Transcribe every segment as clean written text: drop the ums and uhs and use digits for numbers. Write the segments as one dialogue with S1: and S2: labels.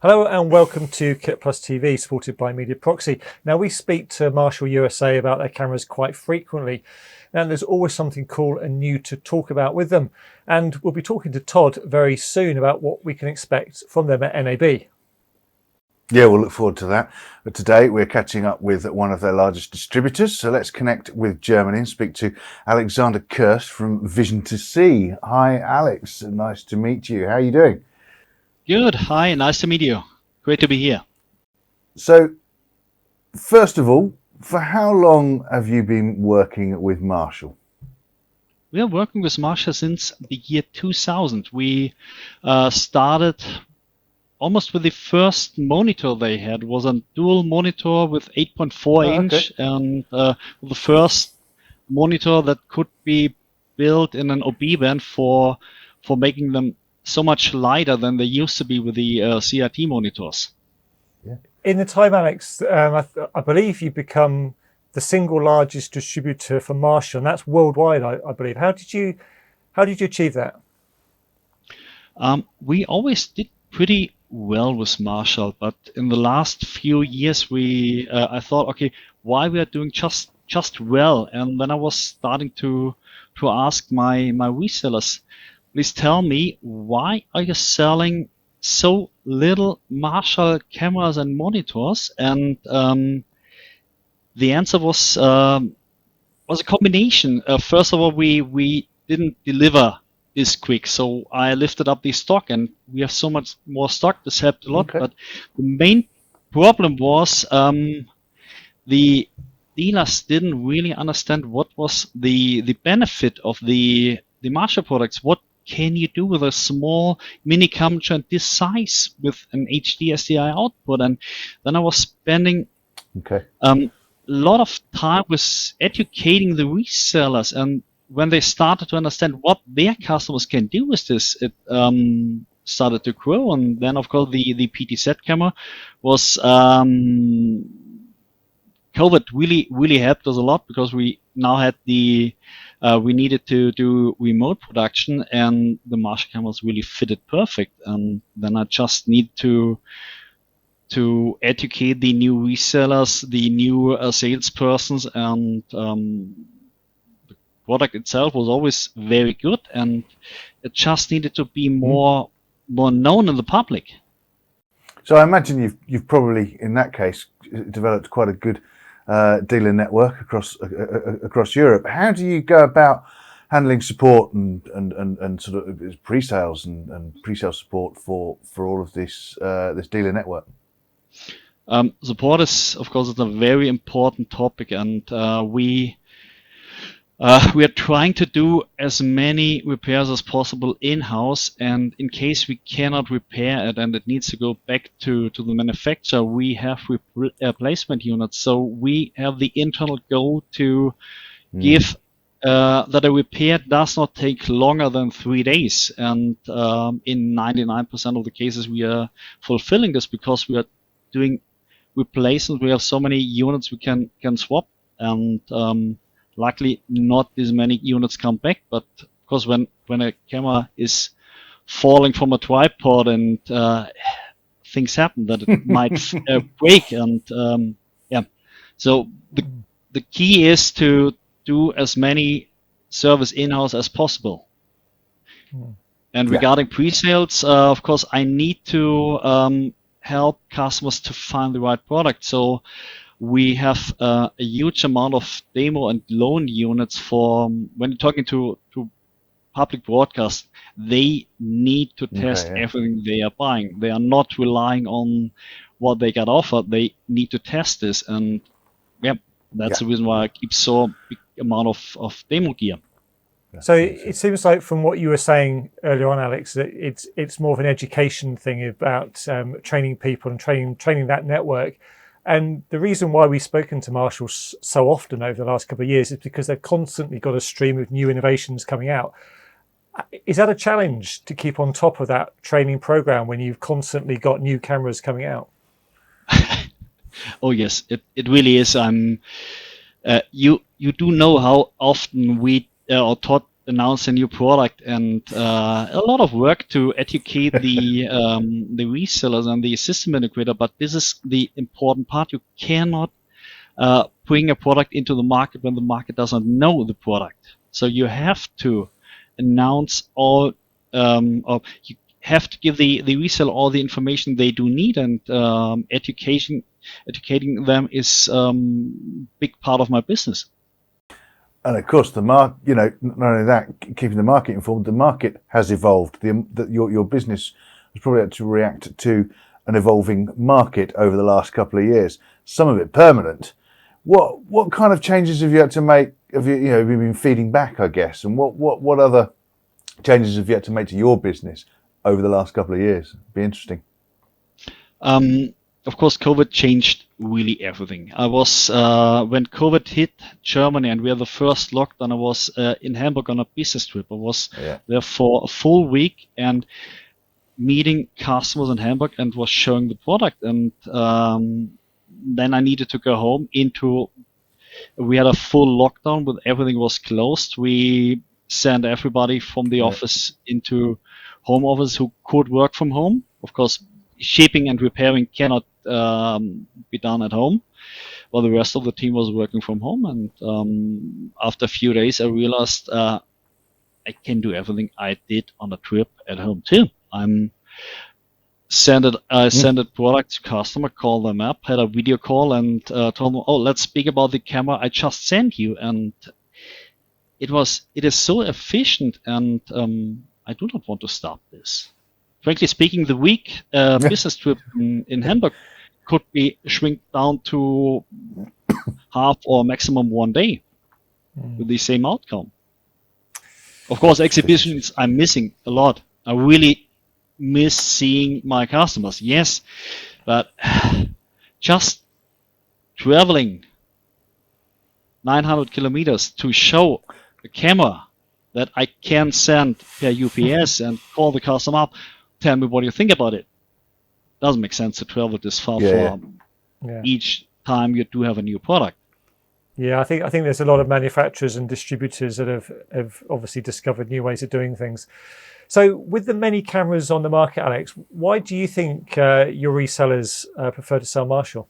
S1: Hello and welcome to KitPlus TV, supported by Mediaproxy. Now, we speak to Marshall USA about their cameras quite frequently, and there's always something cool and new to talk about with them. And we'll be talking to Todd very soon about what we can expect from them at NAB.
S2: Yeah, we'll look forward to that. But today we're catching up with one of their largest distributors. So let's connect with Germany and speak to Alexander Kirst from VISION2see. Hi, Alex. Nice to meet you. How are you doing?
S3: Good. Hi. Nice to meet you. Great to be here.
S2: So, first of all, for how long have you been working with Marshall?
S3: We are working with Marshall since the year 2000. We started almost with the first monitor they had. It was a dual monitor with 8.4 inch and the first monitor that could be built in an OB band for making them so much lighter than they used to be with the CRT monitors.
S1: Yeah. In the time, Alex, I believe you've become the single largest distributor for Marshall, and that's worldwide, I believe. How did you achieve that?
S3: We always did pretty well with Marshall, but in the last few years, I thought, okay, why we are doing just well, and then I was starting to ask my resellers, please tell me, why are you selling so little Marshall cameras and monitors? And the answer was a combination. First of all, we didn't deliver this quick, so I lifted up the stock, and we have so much more stock. This helped a lot. Okay. But the main problem was the dealers didn't really understand what was the benefit of the Marshall products. What can you do with a small mini camera this size with an HD SDI output? And then I was spending a lot of time with educating the resellers, and when they started to understand what their customers can do with this, it started to grow. And then, of course, the PTZ camera was COVID really helped us a lot, because we now had we needed to do remote production, and the Marshall cameras really fitted perfect. And then I just need to educate the new resellers, the new salespersons, and the product itself was always very good, and it just needed to be more known in the public.
S2: So I imagine you've probably, in that case, developed quite a good dealer network across Europe. How do you go about handling support and sort of pre-sales and pre-sale support for all of this dealer network?
S3: Support is, of course, it's a very important topic, and we are trying to do as many repairs as possible in-house, and in case we cannot repair it and it needs to go back to the manufacturer, we have replacement units. So we have the internal goal to give that a repair does not take longer than 3 days, and in 99% of the cases we are fulfilling this, because we are doing replacements. We have so many units we can swap, and luckily, not as many units come back, but of course, when a camera is falling from a tripod and things happen, that it might break, and so the key is to do as many service in-house as possible. And regarding pre-sales, of course, I need to help customers to find the right product. So we have a huge amount of demo and loan units for when you're talking to public broadcast. They need to test everything they are buying. They are not relying on what they got offered. They need to test this, and that's the reason why I keep so big amount of demo gear.
S1: So it seems like, from what you were saying earlier on, Alex, that it's more of an education thing about training people and training that network. And the reason why we've spoken to Marshall so often over the last couple of years is because they've constantly got a stream of new innovations coming out. Is that a challenge to keep on top of that training program when you've constantly got new cameras coming out?
S3: Oh yes, it really is. You do know how often we or Todd announce a new product, and a lot of work to educate the resellers and the system integrator. But this is the important part. You cannot bring a product into the market when the market doesn't know the product. So you have to announce all, or you have to give the reseller all the information they do need, and educating them is big part of my business.
S2: And of course, the market, you know, not only that, keeping the market informed, the market has evolved. Your business has probably had to react to an evolving market over the last couple of years. Some of it permanent. What kind of changes have you had to make? Have you been feeding back, I guess? And what other changes have you had to make to your business over the last couple of years? It'd be interesting.
S3: Of course, COVID changed really everything. I was, when COVID hit Germany and we had the first lockdown, I was in Hamburg on a business trip. I was there for a full week and meeting customers in Hamburg and was showing the product. And then I needed to go home we had a full lockdown with everything was closed. We sent everybody from the office into home office who could work from home. Of course, shipping and repairing cannot be done at home, while the rest of the team was working from home. And after a few days, I realized I can do everything I did on a trip at home too. I sent a product to customer, called them up, had a video call, and told them, "Oh, let's speak about the camera I just sent you." And it is so efficient, and I do not want to stop this. Frankly speaking, the week business trip in Hamburg could be shrink down to half or maximum 1 day with the same outcome. Of course, exhibitions I'm missing a lot. I really miss seeing my customers, yes, but just traveling 900 kilometers to show a camera that I can send per UPS and call the customer up, tell me what you think about it. Doesn't make sense to travel this far each time you do have a new product.
S1: Yeah, I think there's a lot of manufacturers and distributors that have obviously discovered new ways of doing things. So with the many cameras on the market, Alex, why do you think your resellers prefer to sell Marshall?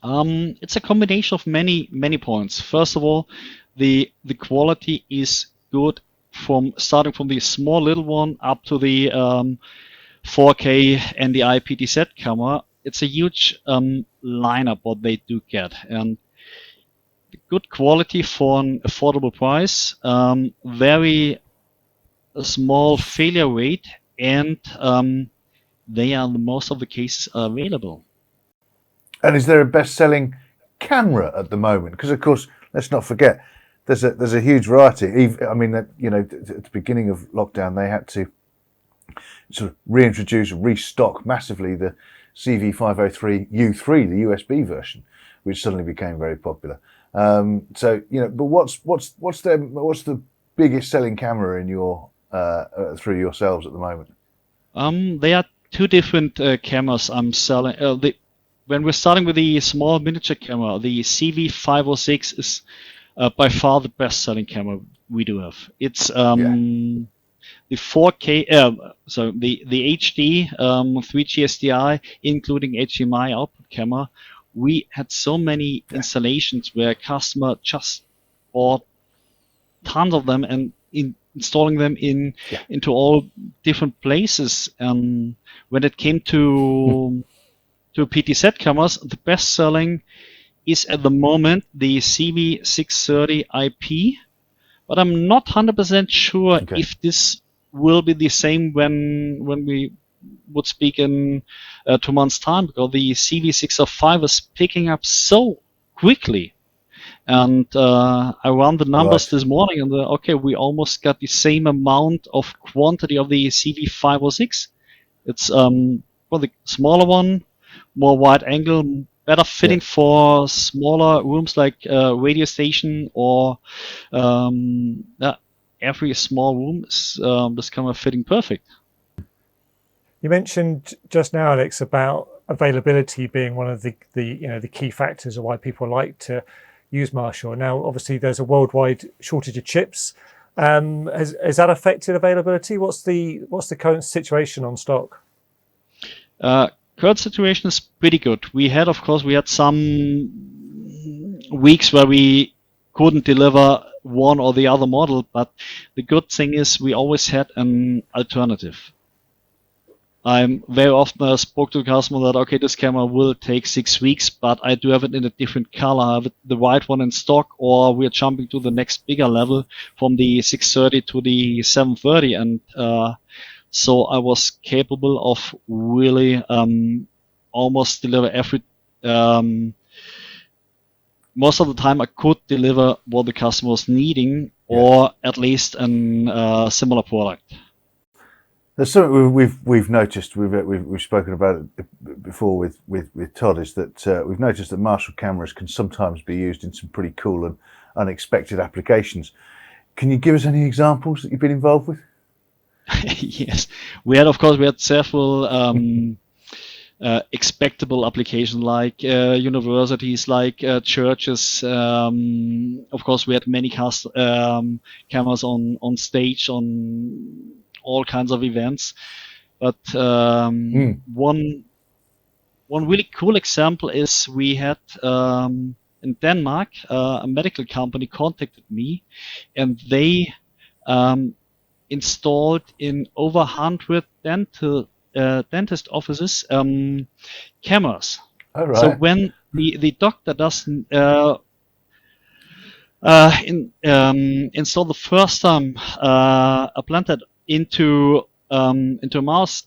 S3: It's a combination of many points. First of all, the quality is good, starting from the small little one up to the 4K NDI PTZ camera. It's a huge lineup what they do get, and good quality for an affordable price, very small failure rate, and they are in most of the cases are available.
S2: And is there a best-selling camera at the moment? Because of course, let's not forget, there's a huge variety. I mean, at the beginning of lockdown, they had to sort of reintroduce, restock massively the CV503U3, the USB version, which suddenly became very popular. So but what's the biggest selling camera in your through yourselves at the moment?
S3: There are two different cameras I'm selling. When we're starting with the small miniature camera, the CV506 is by far the best-selling camera we do have. It's the 4K, so the HD 3G SDI, including HDMI output camera. We had so many installations where a customer just bought tons of them and installing them into all different places. When it came to PTZ cameras, the best selling is at the moment the CV630 IP, but I'm not 100% sure if this will be the same when we would speak in 2 months' time, because the CV605 is picking up so quickly. And I ran the numbers this morning, and we almost got the same amount of quantity of the CV506. It's for the smaller one, more wide angle, better fitting for smaller rooms like radio station or every small room is this camera fitting perfect.
S1: You mentioned just now, Alex, about availability being one of the key factors of why people like to use Marshall. Now, obviously, there's a worldwide shortage of chips. Has that affected availability? What's the current situation on stock?
S3: Current situation is pretty good. We had some weeks where we couldn't deliver one or the other model, but the good thing is we always had an alternative. I'm very often spoke to the customer that, okay, this camera will take 6 weeks, but I do have it in a different color. I have the white one in stock, or we're jumping to the next bigger level from the 630 to the 730. And so I was capable of really almost deliver every... most of the time I could deliver what the customer was needing, or at least a similar product.
S2: There's something we've noticed. We've spoken about it before with Todd. Is that we've noticed that Marshall cameras can sometimes be used in some pretty cool and unexpected applications. Can you give us any examples that you've been involved with?
S3: Yes, we had several expectable applications like universities, like churches. Of course, we had many cameras on stage, on all kinds of events. But one really cool example is we had in Denmark a medical company contacted me, and they installed in over 100 dentist offices cameras.
S2: Oh, right.
S3: So when the doctor doesn't install the first time a planted into a mouse,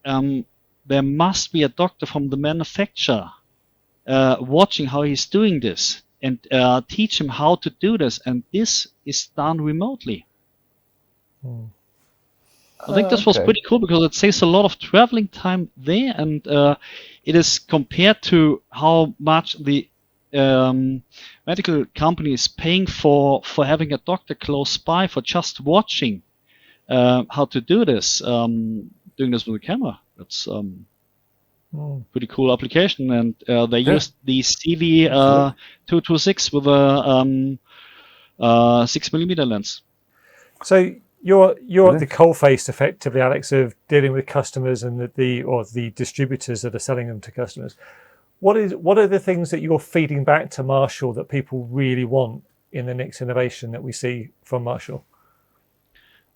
S3: there must be a doctor from the manufacturer watching how he's doing this and teach him how to do this, and this is done remotely. I think this was pretty cool because it saves a lot of traveling time there, and it is compared to how much the medical company is paying for having a doctor close by for just watching how to do this, doing this with a camera. That's pretty cool application, and they used the CV226 with a 6mm lens.
S1: So you're at the coalface, effectively, Alex, of dealing with customers and the distributors that are selling them to customers. What are the things that you're feeding back to Marshall that people really want in the next innovation that we see from Marshall?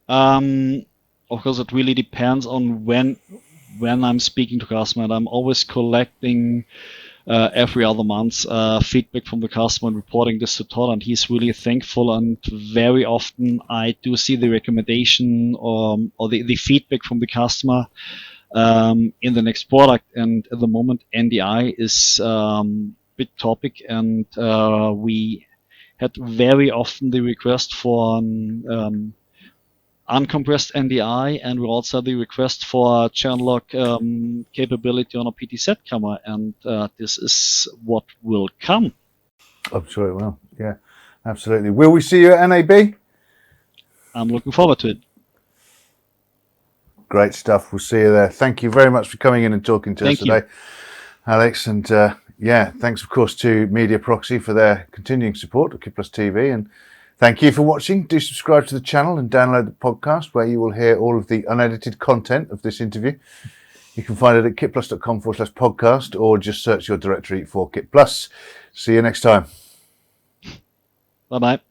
S3: Of course, it really depends on when I'm speaking to customer. I'm always collecting every other month feedback from the customer and reporting this to Todd, and he's really thankful. And very often I do see the recommendation or the feedback from the customer in the next product. And at the moment, NDI is big topic, and we had very often the request for uncompressed NDI, and we also had the request for channel lock capability on a PTZ camera, and this is what will come.
S2: I'm sure it will. Yeah, absolutely. Will we see you at NAB?
S3: I'm looking forward to it.
S2: Great stuff. We'll see you there. Thank you very much for coming in and talking to us today, Alex. And thanks, of course, to Mediaproxy for their continuing support of KitPlus TV. And thank you for watching. Do subscribe to the channel and download the podcast, where you will hear all of the unedited content of this interview. You can find it at kitplus.com/podcast, or just search your directory for KitPlus. See you next time.
S3: Bye-bye.